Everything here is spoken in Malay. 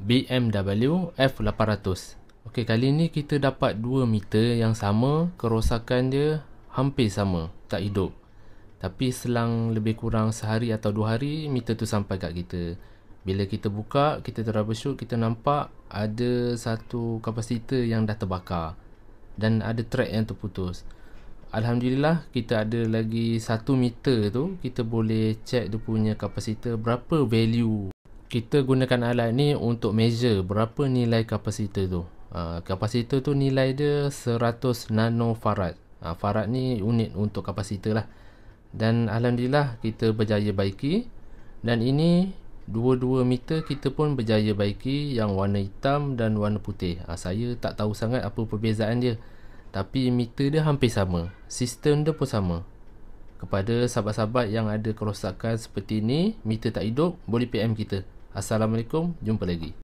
BMW F800. Okey, kali ni kita dapat dua meter yang sama, kerosakan dia hampir sama, tak hidup. Tapi selang lebih kurang sehari atau 2 hari, meter tu sampai kat kita. Bila kita buka, kita troubleshoot, kita nampak ada satu kapasitor yang dah terbakar dan ada track yang terputus. Alhamdulillah, kita ada lagi 1 meter tu, kita boleh check dia punya kapasitor berapa value. Kita gunakan alat ni untuk measure berapa nilai kapasitor tu. Kapasitor tu nilai dia 100 nanofarad. Farad ni unit untuk kapasitor lah. Dan Alhamdulillah kita berjaya baiki. Dan ini dua-dua meter kita pun berjaya baiki, yang warna hitam dan warna putih. Saya tak tahu sangat apa perbezaan dia, tapi meter dia hampir sama, sistem dia pun sama. Kepada sahabat-sahabat yang ada kerosakan seperti ni, meter tak hidup, boleh PM kita. Assalamualaikum, jumpa lagi.